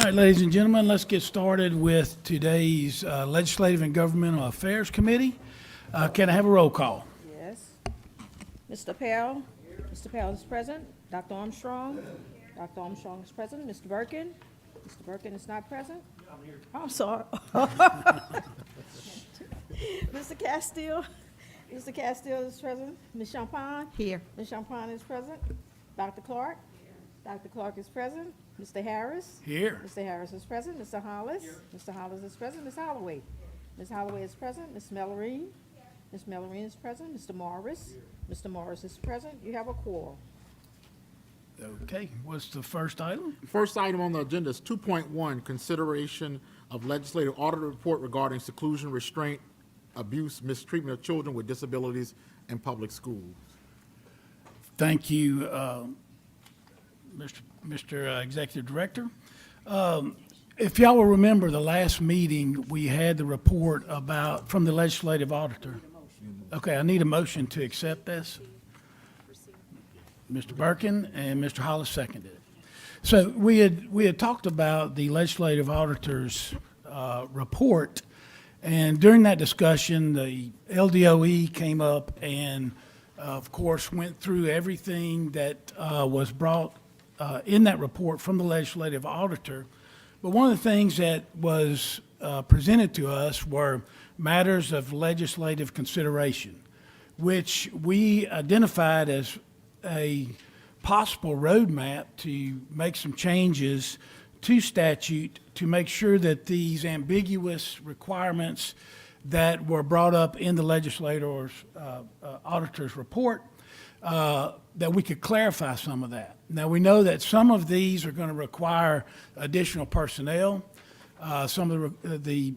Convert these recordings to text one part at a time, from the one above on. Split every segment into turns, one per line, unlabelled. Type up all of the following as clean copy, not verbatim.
right, ladies and gentlemen, let's get started with today's Legislative and Governmental Affairs Committee. Can I have a roll call?
Yes. Mr. Pell? Mr. Pell is present. Dr. Armstrong? Dr. Armstrong is present. Mr. Birkin? Mr. Birkin is not present? I'm sorry. Mr. Castile? Mr. Castile is present. Ms. Champagne? Here. Ms. Champagne is present. Dr. Clark? Dr. Clark is present. Mr. Harris?
Here.
Mr. Harris is present. Mr. Hollis? Mr. Hollis is present. Ms. Holloway? Ms. Holloway is present. Ms. Mellarine? Ms. Mellarine is present. Mr. Morris? Mr. Morris is present. You have a quorum.
Okay, what's the first item?
First item on the agenda is 2.1, consideration of legislative audit report regarding seclusion, restraint, abuse, mistreatment of children with disabilities in public schools.
Thank you, Mr. Executive Director. If y'all will remember the last meeting, we had the report from the legislative auditor. Okay, I need a motion to accept this. Mr. Birkin and Mr. Hollis seconded it. So we had talked about the legislative auditor's report, and during that discussion, the LDOE came up and, of course, went through everything that was brought in that report from the legislative auditor. But one of the things that was presented to us were matters of legislative consideration, which we identified as a possible roadmap to make some changes to statute to make sure that these ambiguous requirements that were brought up in the legislator's auditor's report, that we could clarify some of that. Now, we know that some of these are going to require additional personnel. Some of the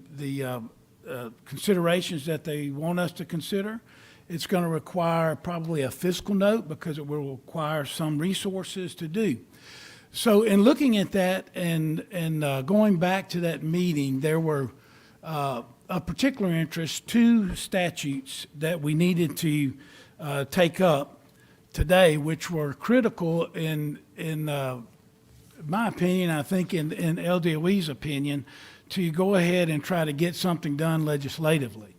considerations that they want us to consider, it's going to require probably a fiscal note because it will require some resources to do. So in looking at that and going back to that meeting, there were of particular interest 2 statutes that we needed to take up today, which were critical in my opinion, I think in LDOE's opinion, to go ahead and try to get something done legislatively.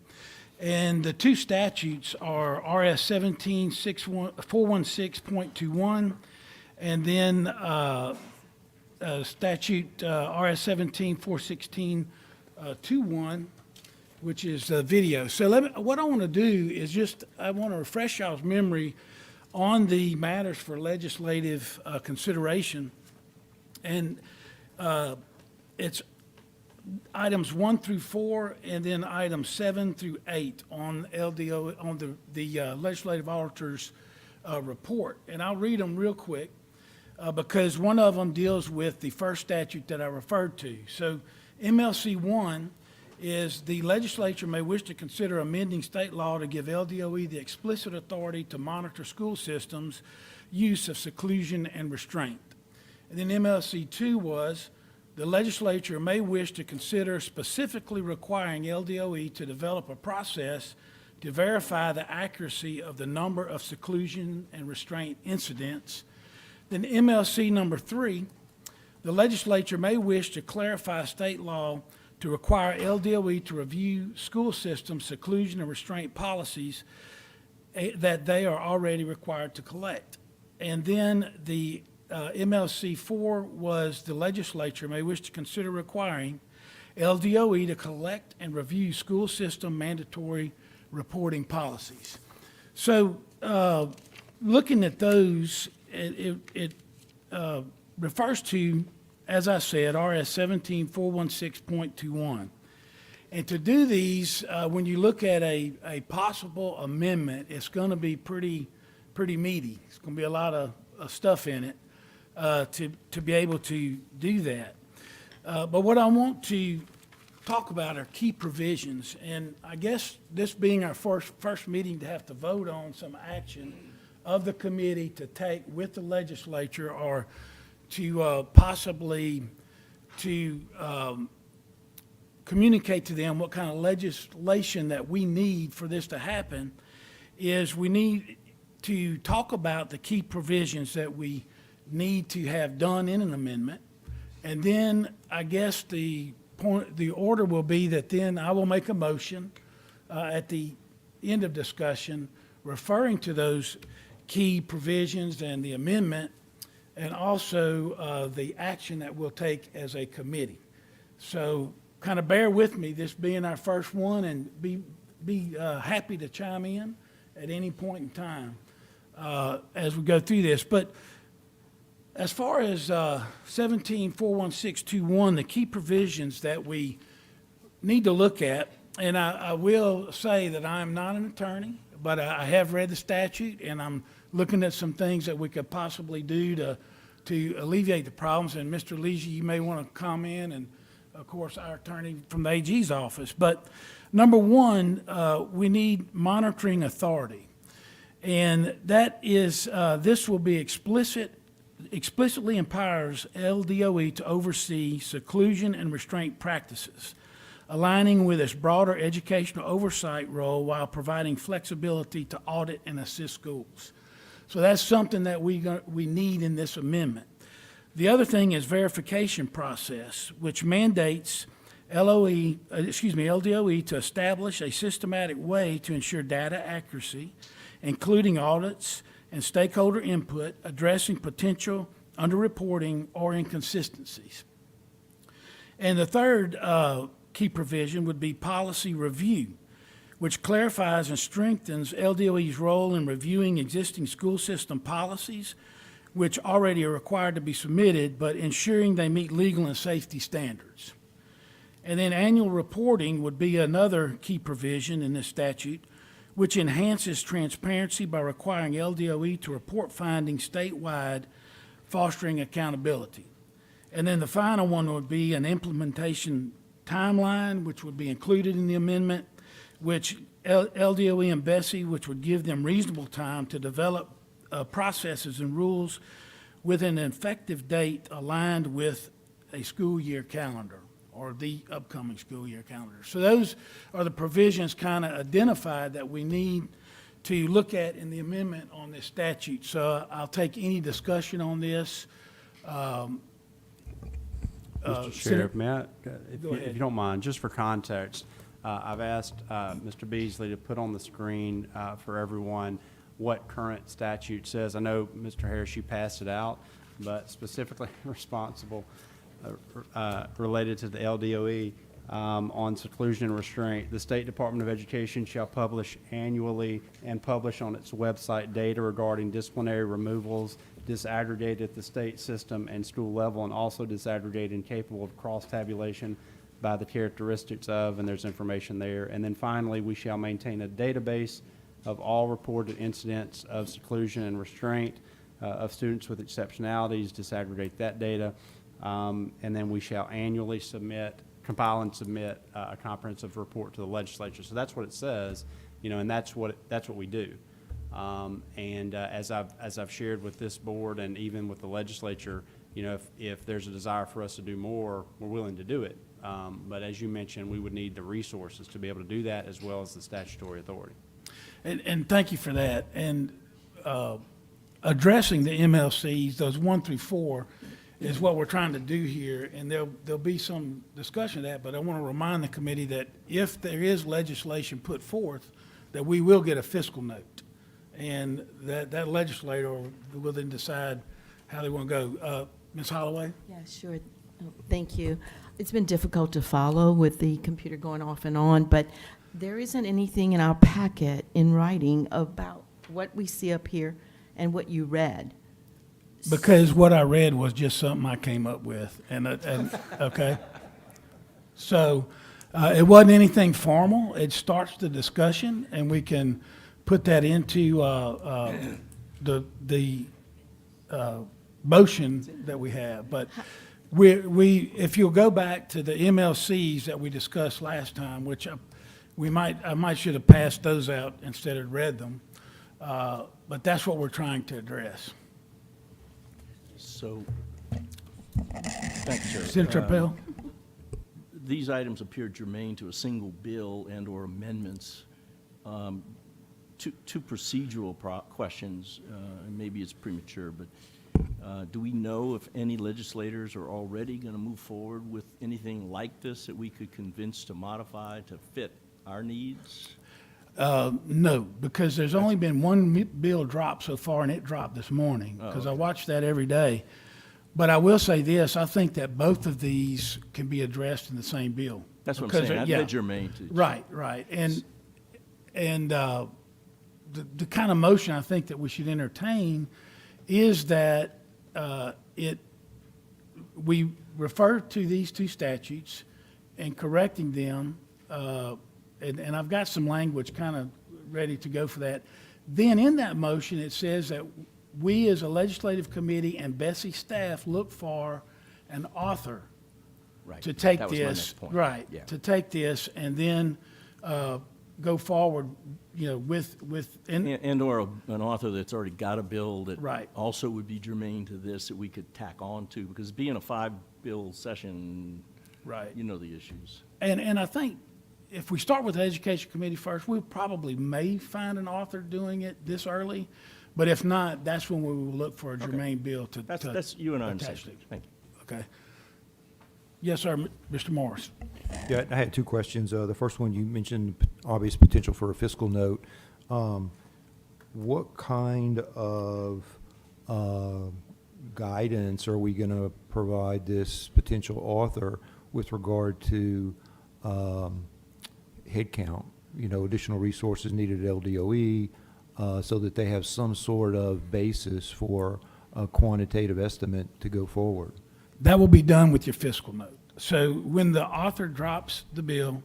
And the 2 statutes are RS 416.21 and then statute RS 416.21, which is video. So what I want to do is I want to refresh y'all's memory on the matters for legislative consideration. And it's items 1 through 4, and then items 7 through 8 on LDO on the legislative auditor's report. And I'll read them real quick because one of them deals with the first statute that I referred to. So MLC 1 is the legislature may wish to consider amending state law to give LDOE the explicit authority to monitor school systems' use of seclusion and restraint. And then MLC 2 was the legislature may wish to consider specifically requiring LDOE to develop a process to verify the accuracy of the number of seclusion and restraint incidents. Then MLC number 3, the legislature may wish to clarify state law to require LDOE to review school system seclusion and restraint policies that they are already required to collect. And then the MLC 4 was the legislature may wish to consider requiring LDOE to collect and review school system mandatory reporting policies. So looking at those, it refers to, as I said, RS 17416.21. And to do these, when you look at a possible amendment, it's going to be pretty meaty. It's going to be a lot of stuff in it to be able to do that. But what I want to talk about are key provisions. And I guess this being our first meeting to have to vote on some action of the committee to take with the legislature or to possibly to communicate to them what kind of legislation that we need for this to happen, is we need to talk about the key provisions that we need to have done in an amendment, And then I guess the order will be that then I will make a motion at the end of discussion referring to those key provisions and the amendment, and also the action that we'll take as a committee. So kind of bear with me, this being our first one, and be happy to chime in at any point in time as we go through this. But as far as 17-41621, the key provisions that we need to look at, and I will say that I am not an attorney, but I have read the statute, and I'm looking at some things that we could possibly do to alleviate the problems. And Mr. Leasy, you may want to comment, and of course, our attorney from the AG's office. But number one, we need monitoring authority. And that is, this will be explicitly empowers LDOE to oversee seclusion and restraint practices, aligning with its broader educational oversight role while providing flexibility to audit and assist schools. So that's something that we need in this amendment. The other thing is verification process, which mandates LDOE to establish a systematic way to ensure data accuracy, including audits and stakeholder input, addressing potential underreporting or inconsistencies. And the third key provision would be policy review, which clarifies and strengthens LDOE's role in reviewing existing school system policies, which already are required to be submitted, but ensuring they meet legal and safety standards. And then annual reporting would be another key provision in this statute, which enhances transparency by requiring LDOE to report findings statewide, fostering accountability. And then the final one would be an implementation timeline, which would be included in the amendment, which LDOE and BESI, which would give them reasonable time to develop processes and rules with an effective date aligned with a school year calendar or the upcoming school year calendar. So those are the provisions kind of identified that we need to look at in the amendment on this statute. So I'll take any discussion on this.
Mr.
Senator-
Sheriff, may I,
Go ahead.
if you don't mind, just for context, I've asked Mr. Beasley to put on the screen for everyone what current statute says. I know, Mr. Harris, you passed it out, but specifically responsible related to the LDOE on seclusion and restraint. The State Department of Education shall publish annually and publish on its website data regarding disciplinary removals disaggregated at the state system and school level, and also disaggregated and capable of cross-tabulation by the characteristics of, and there's information there. And then finally, we shall maintain a database of all reported incidents of seclusion and restraint of students with exceptionalities, disaggregate that data, and then we shall annually compile and submit a comprehensive report to the legislature. So that's what it says, and that's what we do. As I've shared with this board and even with the legislature, if there's a desire for us to do more, we're willing to do it. But as you mentioned, we would need the resources to be able to do that, as well as the statutory authority.
And thank you for that. And addressing the MLCs, those 1 through 4, is what we're trying to do here. And there'll be some discussion of that, but I want to remind the committee that if there is legislation put forth, that we will get a fiscal note. And that legislator will then decide how they want to go. Ms. Holloway?
Yeah, sure. Oh, thank you. It's been difficult to follow with the computer going off and on, but there isn't anything in our packet in writing about what we see up here and what you read.
Because what I read was just something I came up with, and okay. So it wasn't anything formal. It starts the discussion, and we can put that into the motion that we have. But if you'll go back to the MLCs that we discussed last time, which I might should have passed those out instead of read them, but that's what we're trying to address.
So, thank you, sir.
Senator Pell?
These items appear germane to a single bill and/or amendments. Two procedural questions, and maybe it's premature, but Do we know if any legislators are already going to move forward with anything like this that we could convince to modify to fit our needs?
No, because there's only been one bill dropped so far, and it dropped this morning,
Oh,
because I
okay.
watch that every day. But I will say this, I think that both of these can be addressed in the same bill.
That's what I'm
Because
saying.
they're-
I'd
yeah.
germane to.
Right, right. And the kind of motion I think that we should entertain is that we refer to these two statutes and correcting them, and I've got some language kind of ready to go for that. Then in that motion, it says that we as a legislative committee and Bessie staff look for an author
Right.
to take
That was my
this,
next point.
right,
Yeah.
to take this and then go forward,
And/or an author that's already got a bill that
Right.
also would be germane to this that we could tack on to, because being a 5-bill session,
right.
you know the issues.
And I think if we start with the education committee first, we probably may find an author doing it this early. But if not, that's when we will look for a germane bill to.
That's you and I on the same
attach to.
page. Thank you.
Okay. Yes, sir, Mr. Morris.
Yeah, I had two questions. The first one, you mentioned obvious potential for a fiscal note. What kind of guidance are we going to provide this potential author with regard to headcount? Additional resources needed at LDOE, so that they have some sort of basis for a quantitative estimate to go forward.
That will be done with your fiscal note. So when the author drops the bill,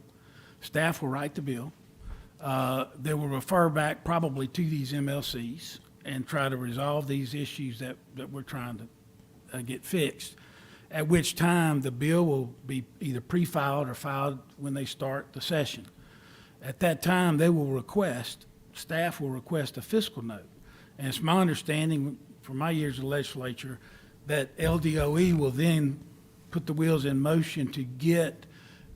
staff will write the bill. They will refer back probably to these MLCs and try to resolve these issues that we're trying to get fixed, at which time the bill will be either pre-filed or filed when they start the session. At that time, staff will request a fiscal note. And it's my understanding from my years in the legislature that LDOE will then put the wheels in motion to get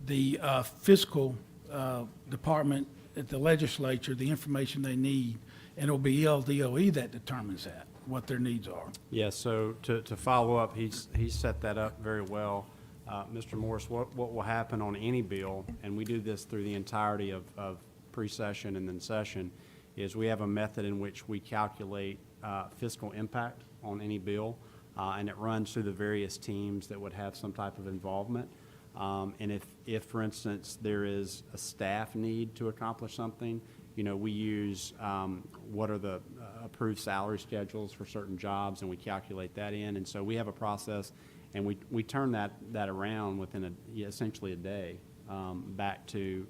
the fiscal department at the legislature the information they need, and it'll be LDOE that determines that, what their needs are.
Yeah, so to follow up, he's set that up very well. Mr. Morris, what will happen on any bill, and we do this through the entirety of pre-session and then session, is we have a method in which we calculate fiscal impact on any bill, and it runs through the various teams that would have some type of involvement. And if, for instance, there is a staff need to accomplish something, we use what are the approved salary schedules for certain jobs, and we calculate that in. And so we have a process, and we turn that around within essentially a day back to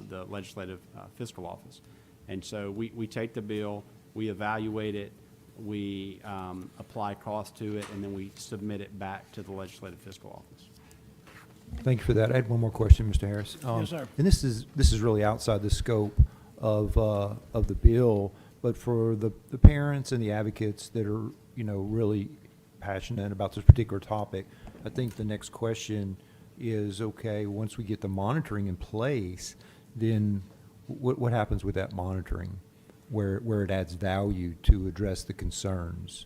the legislative fiscal office. And so we take the bill, we evaluate it, we apply cost to it, and then we submit it back to the legislative fiscal office.
Thank you for that. I had one more question, Mr. Harris.
Yes, sir.
And this is really outside the scope of the bill, but for the parents and the advocates that are, really passionate about this particular topic, I think the next question is, okay, once we get the monitoring in place, then what happens with that monitoring, where it adds value to address the concerns?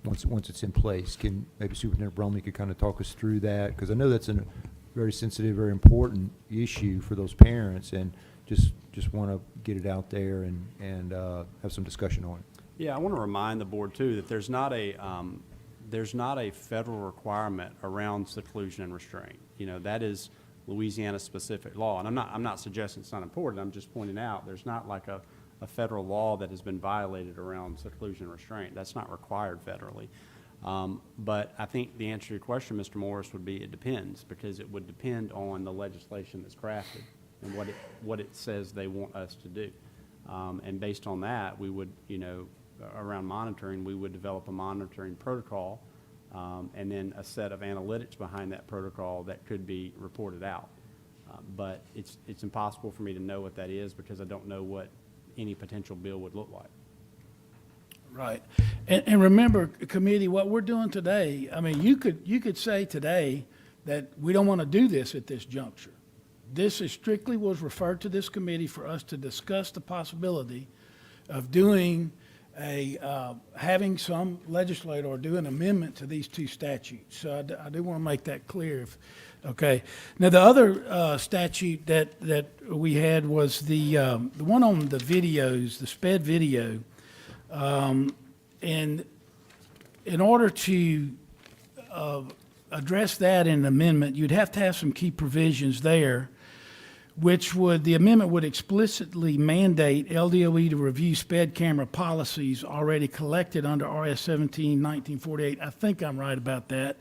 Once it's in place, can maybe Superintendent Bromley could kind of talk us through that? Because I know that's a very sensitive, very important issue for those parents, and just want to get it out there and have some discussion on it.
Yeah, I want to remind the board too that there's not a federal requirement around seclusion and restraint. That is Louisiana specific law, and I'm not suggesting it's not important. I'm just pointing out there's not like a federal law that has been violated around seclusion and restraint. That's not required federally. But I think the answer to your question, Mr. Morris, would be it depends, because it would depend on the legislation that's crafted and what it says they want us to do. And based on that, we would, around monitoring, we would develop a monitoring protocol, and then a set of analytics behind that protocol that could be reported out. But it's impossible for me to know what that is, because I don't know what any potential bill would look like.
Right. And remember, committee, what we're doing today, I mean, you could say today that we don't want to do this at this juncture. This is strictly was referred to this committee for us to discuss the possibility of doing having some legislator or do an amendment to these two statutes. So I do want to make that clear. Okay. Now, the other statute that we had was the one on the videos, the sped video. And in order to address that in an amendment, you'd have to have some key provisions there, the amendment would explicitly mandate LDOE to review sped camera policies already collected under RS 17-1948. I think I'm right about that.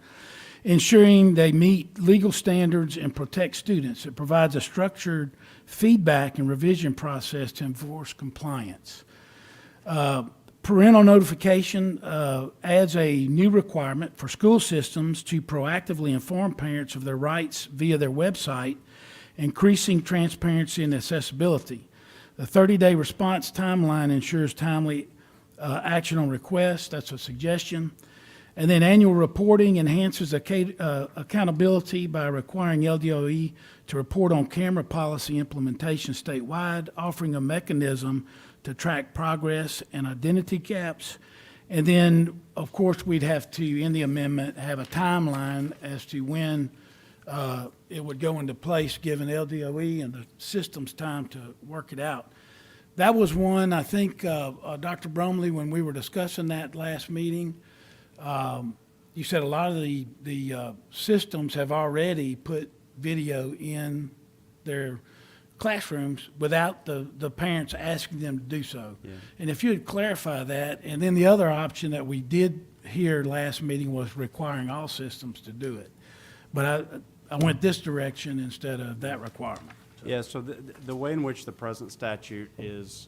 Ensuring they meet legal standards and protect students. It provides a structured feedback and revision process to enforce compliance. Parental notification adds a new requirement for school systems to proactively inform parents of their rights via their website, increasing transparency and accessibility. The 30-day response timeline ensures timely action on requests. That's a suggestion. And then annual reporting enhances accountability by requiring LDOE to report on camera policy implementation statewide, offering a mechanism to track progress and identity gaps. And then, of course, we'd have to, in the amendment, have a timeline as to when it would go into place, given LDOE and the system's time to work it out. That was one, I think, Dr. Bromley, when we were discussing that last meeting, you said a lot of the systems have already put video in their classrooms without the parents asking them to do so.
Yeah.
And if you would clarify that, and then the other option that we did hear last meeting was requiring all systems to do it. But I went this direction instead of that requirement.
Yeah, so the way in which the present statute is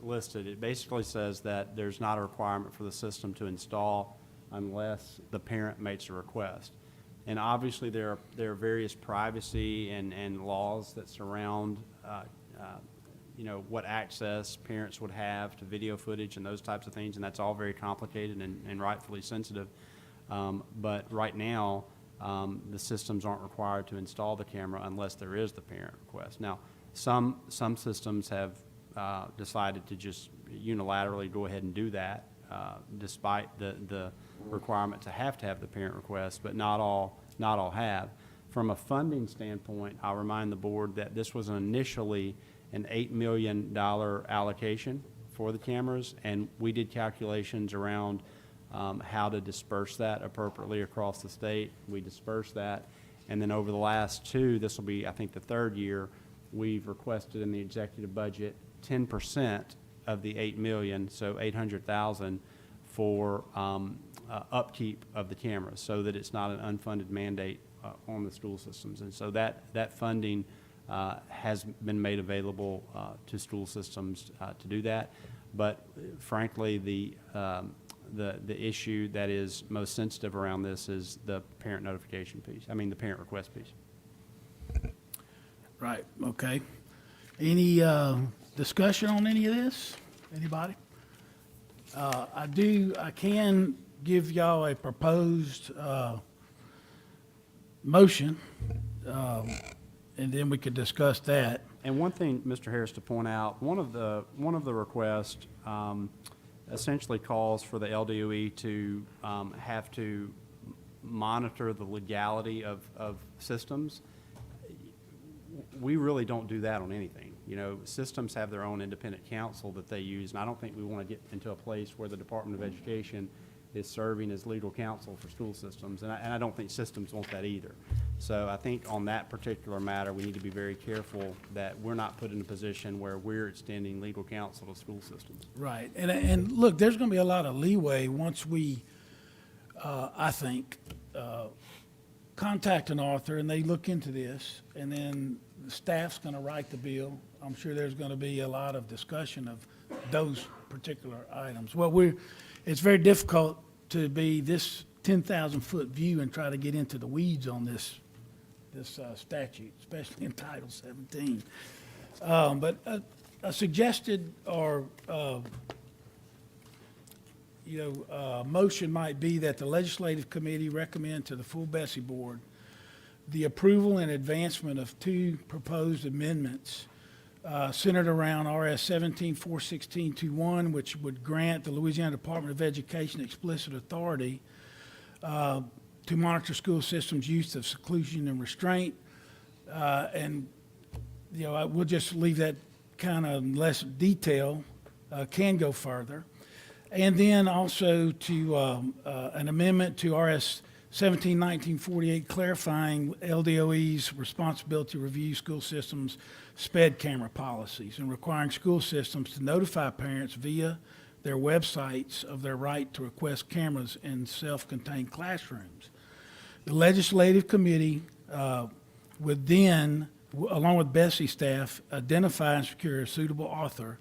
listed, it basically says that there's not a requirement for the system to install unless the parent makes a request. And obviously, there are various privacy and laws that surround, what access parents would have to video footage and those types of things, and that's all very complicated and rightfully sensitive. But right now, the systems aren't required to install the camera unless there is the parent request. Now, some systems have decided to just unilaterally go ahead and do that, despite the requirement to have the parent request, but not all have. From a funding standpoint, I'll remind the board that this was initially an $8 million allocation for the cameras, and we did calculations around how to disperse that appropriately across the state. We dispersed that, and then over the last this will be, I think, the third year, we've requested in the executive budget 10% of the $8 million, so $800,000 for upkeep of the cameras, so that it's not an unfunded mandate on the school systems. And so that funding has been made available to school systems to do that. But frankly, the issue that is most sensitive around this is the parent notification piece. I mean, the parent request piece.
Right, okay. Any discussion on any of this? Anybody? I can give y'all a proposed motion, and then we could discuss that.
And one thing, Mr. Harris, to point out, one of the requests essentially calls for the LDOE to have to monitor the legality of systems. We really don't do that on anything. Systems have their own independent counsel that they use, and I don't think we want to get into a place where the Department of Education is serving as legal counsel for school systems, and I don't think systems want that either. So I think on that particular matter, we need to be very careful that we're not put in a position where we're extending legal counsel to school systems.
Right, and look, there's going to be a lot of leeway once we, I think, contact an author and they look into this, and then the staff's going to write the bill. I'm sure there's going to be a lot of discussion of those particular items. Well, it's very difficult to be this 10,000-foot view and try to get into the weeds on this statute, especially in Title 17. But a suggested or motion might be that the Legislative Committee recommend to the full Bessie Board the approval and advancement of two proposed amendments centered around RS 17-41621, which would grant the Louisiana Department of Education explicit authority to monitor school systems' use of seclusion and restraint. And, you know, we'll just leave that kind of less detail, can go further. And then also to an amendment to RS 17-1948 clarifying LDOE's responsibility to review school systems' SPED camera policies and requiring school systems to notify parents via their websites of their right to request cameras in self-contained classrooms. The legislative committee would then, along with Bessie's staff, identify and secure a suitable author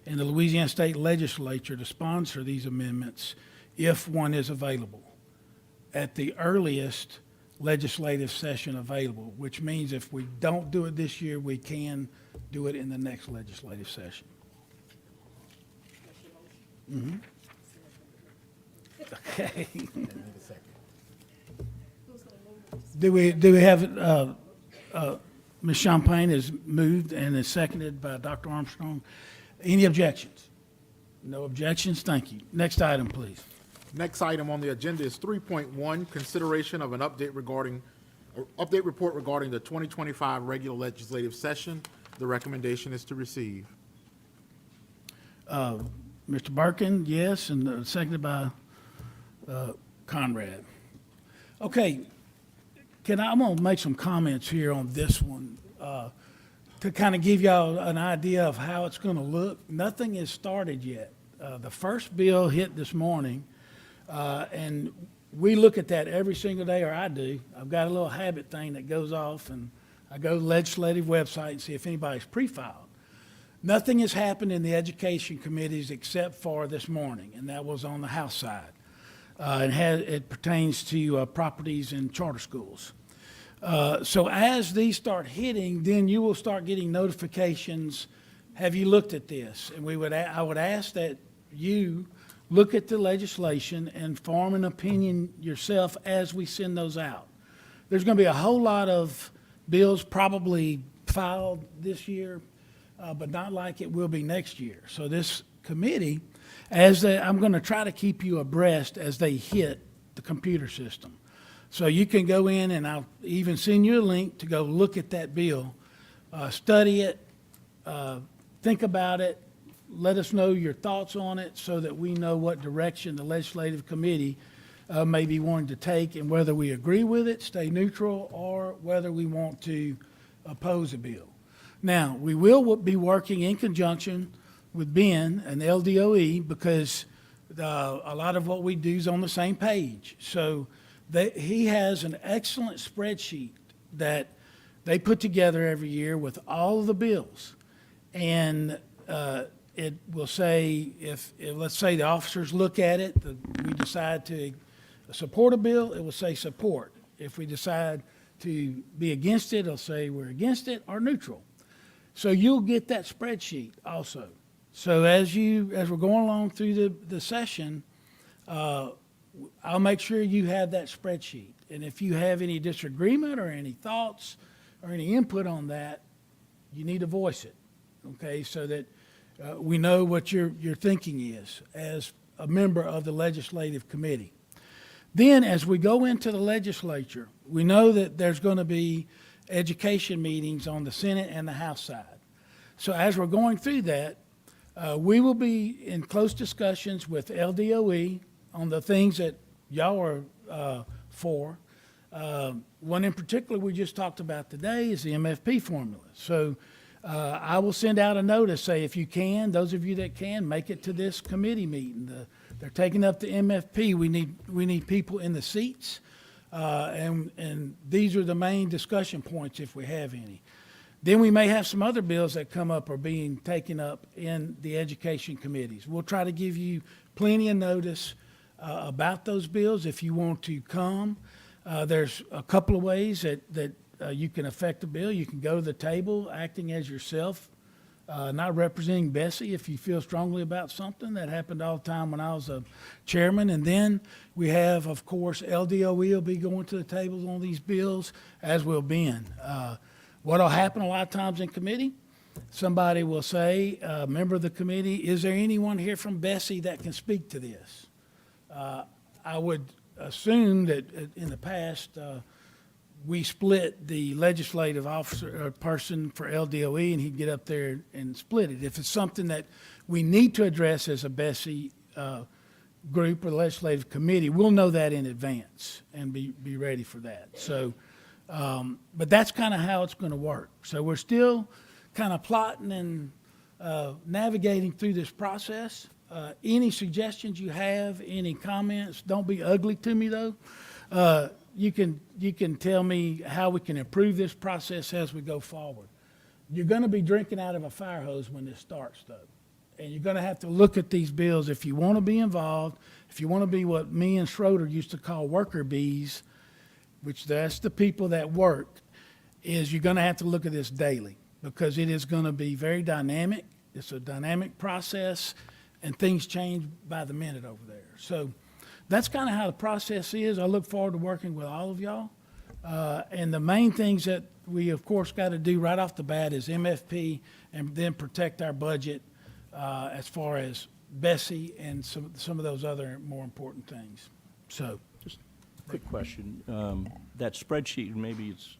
in the Louisiana State Legislature to sponsor these amendments if one is available at the earliest legislative session available, which means if we don't do it this year, we can do it in the next legislative session. Okay. Do we have, Ms. Champagne has moved and is seconded by Dr. Armstrong. Any objections? No objections, thank you. Next item, please.
Next item on the agenda is 3.1, consideration of an update report regarding the 2025 regular legislative session. The recommendation is to receive.
Mr. Birkin, yes, and seconded by Conrad. Okay, I'm gonna make some comments here on this one to kind of give y'all an idea of how it's gonna look. Nothing is started yet. The first bill hit this morning, and we look at that every single day, or I do. I've got a little habit thing that goes off, and I go to the legislative website and see if anybody's pre-filed. Nothing has happened in the education committees except for this morning, and that was on the House side. It pertains to properties in charter schools. So as these start hitting, then you will start getting notifications. Have you looked at this? And I would ask that you look at the legislation and form an opinion yourself as we send those out. There's going to be a whole lot of bills probably filed this year, but not like it will be next year. So this committee, I'm going to try to keep you abreast as they hit the computer system. So you can go in, and I'll even send you a link to go look at that bill, study it, think about it, let us know your thoughts on it so that we know what direction the legislative committee may be wanting to take and whether we agree with it, stay neutral, or whether we want to oppose a bill. Now, we will be working in conjunction with Ben and LDOE because a lot of what we do is on the same page. So he has an excellent spreadsheet that they put together every year with all of the bills. And it will say, if let's say the officers look at it, we decide to support a bill, it will say support. If we decide to be against it, it'll say we're against it or neutral. So you'll get that spreadsheet also. So as we're going along through the session, I'll make sure you have that spreadsheet. And if you have any disagreement or any thoughts or any input on that, you need to voice it, okay, so that we know what your thinking is as a member of the legislative committee. Then as we go into the legislature, we know that there's going to be education meetings on the Senate and the House side. So as we're going through that, we will be in close discussions with LDOE on the things that y'all are for. One in particular we just talked about today is the MFP formula. So I will send out a notice, say if you can, those of you that can, make it to this committee meeting. They're taking up the MFP. We need people in the seats, and these are the main discussion points if we have any. Then we may have some other bills that come up or being taken up in the education committees. We'll try to give you plenty of notice about those bills if you want to come. There's a couple of ways that you can affect the bill. You can go to the table acting as yourself, not representing Bessie if you feel strongly about something. That happened all the time when I was a chairman. And then we have, of course, LDOE will be going to the tables on these bills, as will Ben. What'll happen a lot of times in committee somebody will say, a member of the committee, is there anyone here from Bessie that can speak to this? I would assume that in the past, we split the legislative officer or person for LDOE, and he'd get up there and split it. If it's something that we need to address as a Bessie group or legislative committee, we'll know that in advance and be ready for that. So, but that's kind of how it's going to work. So we're still kind of plotting and navigating through this process. Any suggestions you have, any comments, don't be ugly to me though. You can tell me how we can improve this process as we go forward. You're going to be drinking out of a fire hose when this starts though. And you're going to have to look at these bills if you want to be involved, if you want to be what me and Schroeder used to call worker bees, which that's the people that work, is you're going to have to look at this daily because it is going to be very dynamic. It's a dynamic process and things change by the minute over there. So that's kind of how the process is. I look forward to working with all of y'all. And the main things that we, of course, got to do right off the bat is MFP and then protect our budget as far as Bessie and some of those other more important things. So,
Just a quick question. That spreadsheet, maybe it's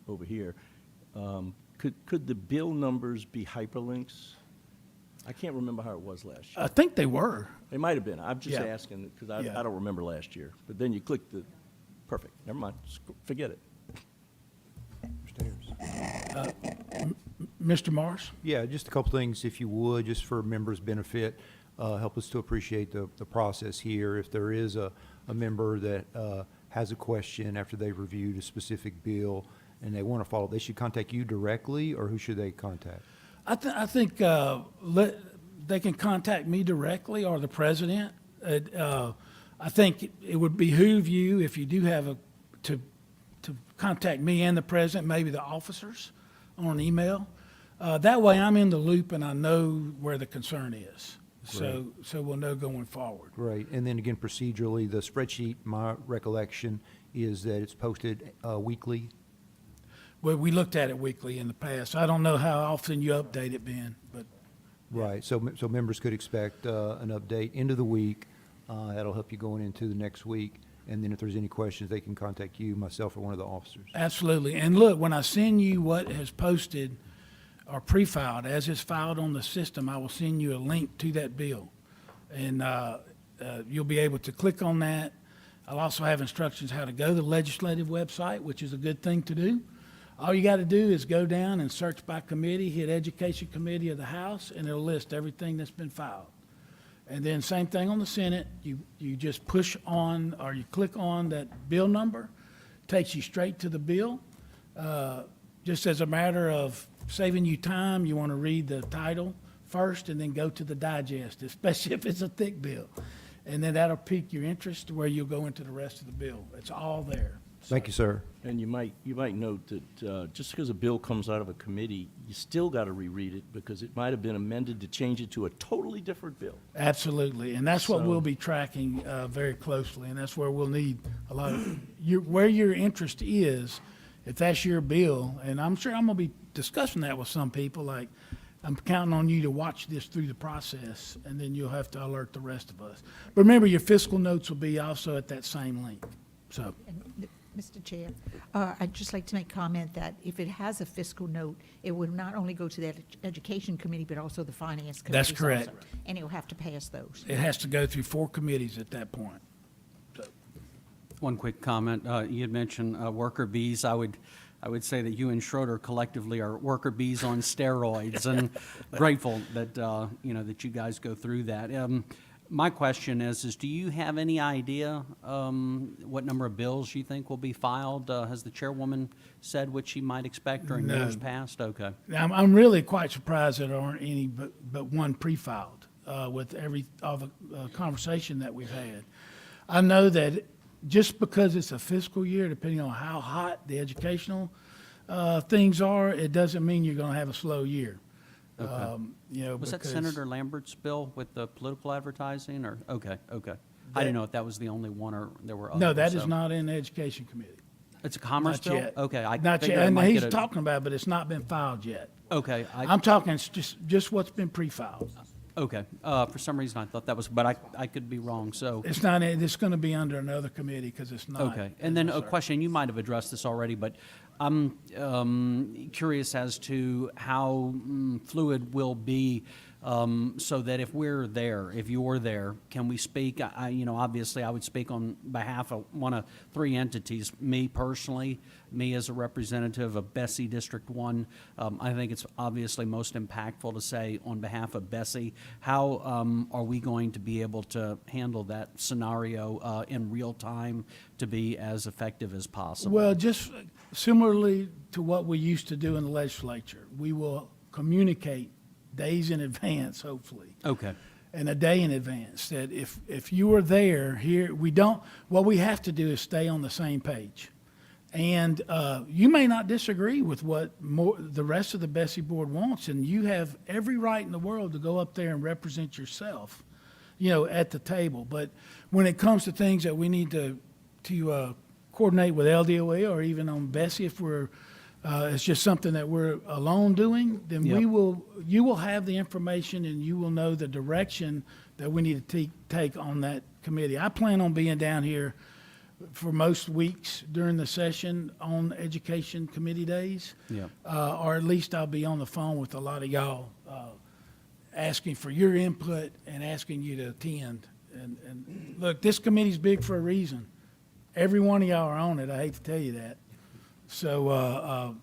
over here, could the bill numbers be hyperlinks? I can't remember how it was last year.
I think they were.
It might have been. I'm just
Yeah.
asking because
Yeah.
I don't remember last year. But then you click the, perfect, never mind, forget it.
Mr. Morris?
Yeah, just a couple things, if you would, just for members' benefit, help us to appreciate the process here. If there is a member that has a question after they've reviewed a specific bill and they want to follow, they should contact you directly, or who should they contact?
I think they can contact me directly or the president. I think it would behoove you if you do have to contact me and the president, maybe the officers, on an email. That way I'm in the loop and I know where the concern is. So we'll know going forward.
Great. And then again, procedurally, the spreadsheet, my recollection is that it's posted weekly.
Well, we looked at it weekly in the past. I don't know how often you update it, Ben, but
Right. So members could expect an update into the week. That'll help you going into the next week. And then if there's any questions, they can contact you, myself, or one of the officers.
absolutely. And look, when I send you what is posted or pre-filed, as it's filed on the system, I will send you a link to that bill. And you'll be able to click on that. I'll also have instructions how to go to the legislative website, which is a good thing to do. All you got to do is go down and search by committee, hit Education Committee of the House, and it'll list everything that's been filed. And then same thing on the Senate, you just push on, or you click on that bill number, takes you straight to the bill. Just as a matter of saving you time, you want to read the title first and then go to the digest, especially if it's a thick bill. And then that'll pique your interest to where you'll go into the rest of the bill. It's all there.
Thank you, sir.
And you might note that just because a bill comes out of a committee, you still got to reread it because it might have been amended to change it to a totally different bill.
Absolutely, and that's what
So-
we'll be tracking very closely, and that's where we'll need a lot of, where your interest is, if that's your bill, and I'm sure I'm gonna be discussing that with some people, like, I'm counting on you to watch this through the process, and then you'll have to alert the rest of us. But remember, your fiscal notes will be also at that same link, so.
And, Mr. Chair, I'd just like to make comment that if it has a fiscal note, it would not only go to the Education Committee, but also the Finance Committee.
That's correct.
And it'll have to pass those.
It has to go through 4 committees at that point.
One quick comment. You had mentioned worker bees. I would say that you and Schroeder collectively are worker bees on steroids, and grateful that, that you guys go through that. My question is do you have any idea what number of bills you think will be filed? Has the chairwoman said what she might expect during years past? Okay.
I'm really quite surprised that there aren't any but one pre-filed with all the conversation that we've had. I know that just because it's a fiscal year, depending on how hot the educational things are, it doesn't mean you're going to have a slow year.
Was that
because-
Senator Lambert's bill with the political advertising, or, okay. I didn't know if that was the only one or there were others.
No, that is
so-
not in the Education Committee.
It's a commerce
Not
bill?
yet.
Okay, I
Not
figured
yet,
I
and
might
he's
get a-
talking about it, but it's not been filed yet.
Okay,
I'm talking just what's been pre-filed.
okay. For some reason, I thought that was, but I could be wrong, so.
It's not, it's going to be under another committee because it's not.
Okay, and then a question, you might have addressed this already, but I'm curious as to how fluid will be, so that if we're there, if you're there, can we speak? Obviously, I would speak on behalf of one of three entities, me personally, me as a representative of Bessie District 1. I think it's obviously most impactful to say on behalf of Bessie, how are we going to be able to handle that scenario in real time to be as effective as possible?
Well, just similarly to what we used to do in the legislature, we will communicate days in advance, hopefully.
Okay,
And a day in advance, that if you are there, here, what we have to do is stay on the same page. And you may not disagree with what the rest of the Bessie board wants, and you have every right in the world to go up there and represent yourself, at the table. But when it comes to things that we need to coordinate with LDOA or even on Bessie, if it's just something that we're alone doing, then
Yep.
you will have the information and you will know the direction that we need to take on that committee. I plan on being down here for most weeks during the session on education committee days.
Yep.
Or at least I'll be on the phone with a lot of y'all, asking for your input and asking you to attend. And look, this committee's big for a reason. Every one of y'all are on it. I hate to tell you that. So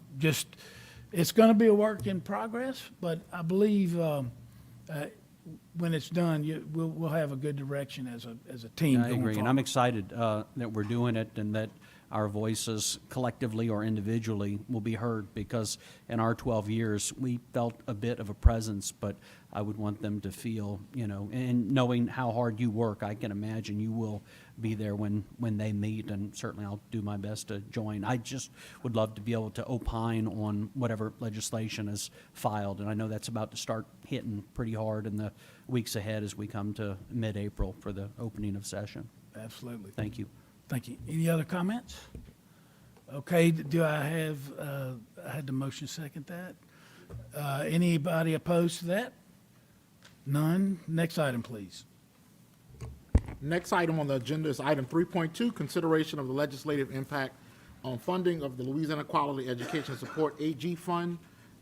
it's going to be a work in progress, but I believe when it's done, we'll have a good direction as a team
I
going
agree, and
forward.
I'm excited that we're doing it and that our voices collectively or individually will be heard, because in our 12 years, we felt a bit of a presence, but I would want them to feel, and knowing how hard you work, I can imagine you will be there when they meet, and certainly I'll do my best to join. I just would love to be able to opine on whatever legislation is filed, and I know that's about to start hitting pretty hard in the weeks ahead as we come to mid-April for the opening of session.
Absolutely.
Thank you.
Thank you. Any other comments? Okay, do I have, I had the motion second that. Anybody opposed to that? None. Next item, please.
Next item on the agenda is item 3.2, consideration of the legislative impact on funding of the Louisiana Quality Education Support AG Fund,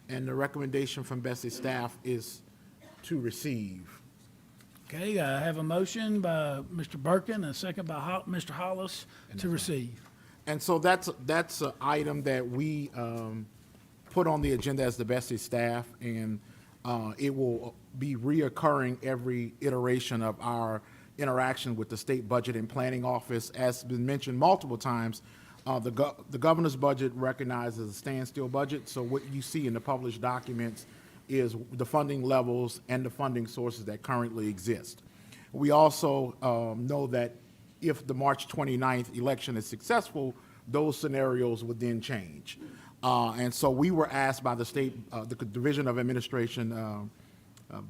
and the recommendation from Bessie staff is to receive.
Okay, I have a motion by Mr. Birkin and a second by Mr. Hollis to receive.
And so that's an item that we put on the agenda as the Bessie staff, and it will be reoccurring every iteration of our interaction with the State Budget and Planning Office. As has been mentioned multiple times, the governor's budget recognizes a standstill budget, so what you see in the published documents is the funding levels and the funding sources that currently exist. We also know that if the March 29th election is successful, those scenarios would then change. And so we were asked by the state, the Division of Administration,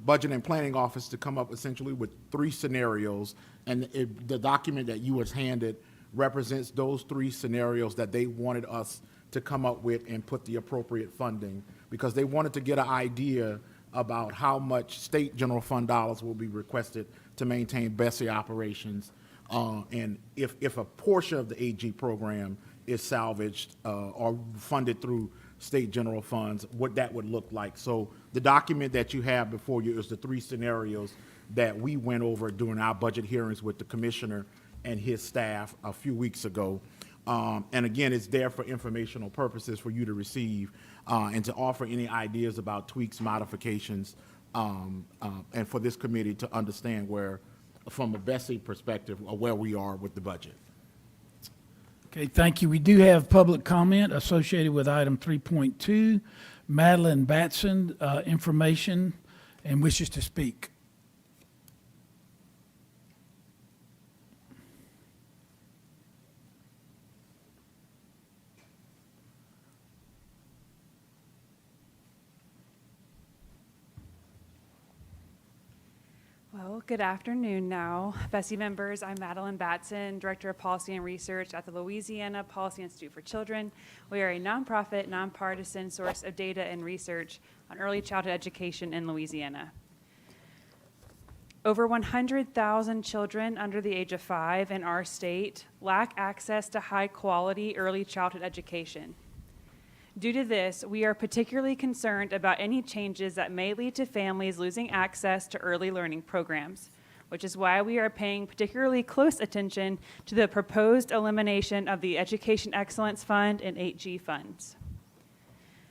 Budget and Planning Office to come up essentially with 3 scenarios, and the document that you was handed represents those 3 scenarios that they wanted us to come up with and put the appropriate funding, because they wanted to get an idea about how much state general fund dollars will be requested to maintain Bessie operations, and if a portion of the AG program is salvaged or funded through state general funds, what that would look like. So the document that you have before you is the 3 scenarios that we went over during our budget hearings with the commissioner and his staff a few weeks ago. And again, it's there for informational purposes for you to receive and to offer any ideas about tweaks, modifications, and for this committee to understand where, from a Bessie perspective, where we are with the budget.
Okay, thank you. We do have public comment associated with item 3.2. Madeline Batson, information, and wishes to speak.
Well, Well, good afternoon now. Bessie members, I'm Madeline Batson, Director of Policy and Research at the Louisiana Policy Institute for Children. We are a nonprofit, nonpartisan source of data and research on early childhood education in Louisiana. Over 100,000 children under the age of 5 in our state lack access to high-quality early childhood education. Due to this, we are particularly concerned about any changes that may lead to families losing access to early learning programs, which is why we are paying particularly close attention to the proposed elimination of the Education Excellence Fund and 8G funds.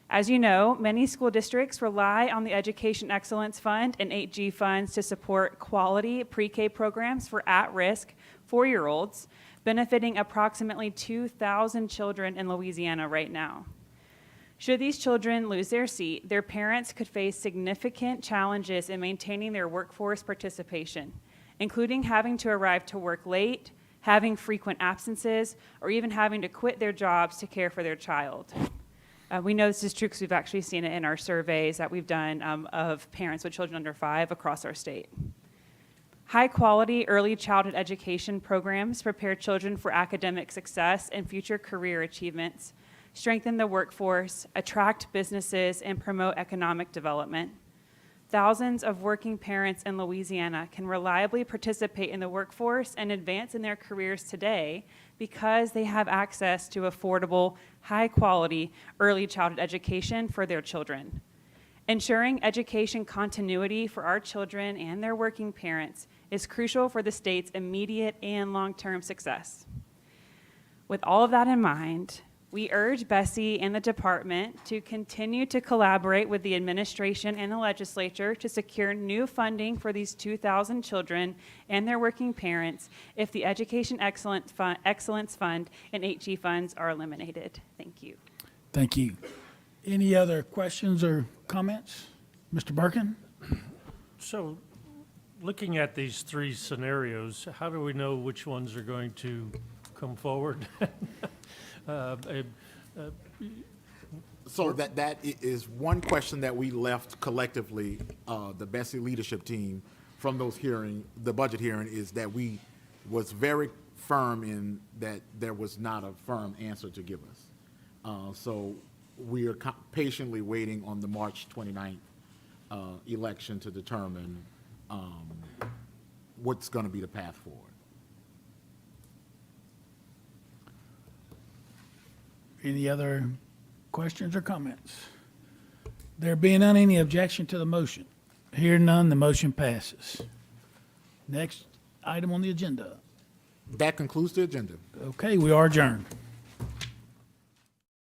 As you know, many school districts rely on the Education Excellence Fund and 8G funds to support quality pre-K programs for at-risk 4-year-olds, benefiting approximately 2,000 children in Louisiana right now. Should these children lose their seat, their parents could face significant challenges in maintaining their workforce participation, including having to arrive to work late, having frequent absences, or even having to quit their jobs to care for their child. We know this is true because we've actually seen it in our surveys that we've done of parents with children under 5 across our state. High-quality early childhood education programs prepare children for academic success and future career achievements, strengthen the workforce, attract businesses, and promote economic development. Thousands of working parents in Louisiana can reliably participate in the workforce and advance in their careers today because they have access to affordable, high-quality early childhood education for their children. Ensuring education continuity for our children and their working parents is crucial for the state's immediate and long-term success. With all of that in mind, we urge Bessie and the department to continue to collaborate with the administration and the legislature to secure new funding for these 2,000 children and their working parents if the Education Excellence Fund and 8G funds are eliminated. Thank you.
Thank you. Any other questions or comments? Mr. Birkin?
So, looking at these 3 scenarios, how do we know which ones are going to come forward?
So that is one question that we left collectively, the Bessie leadership team, from those the budget hearing, is that we was very firm in that there was not a firm answer to give us. So we are patiently waiting on the March 29th election to determine what's going to be the path forward.
Any other questions or comments? There being none, any objection to the motion? Hearing none, the motion passes. Next item on the agenda.
That concludes the agenda.
Okay, we are adjourned.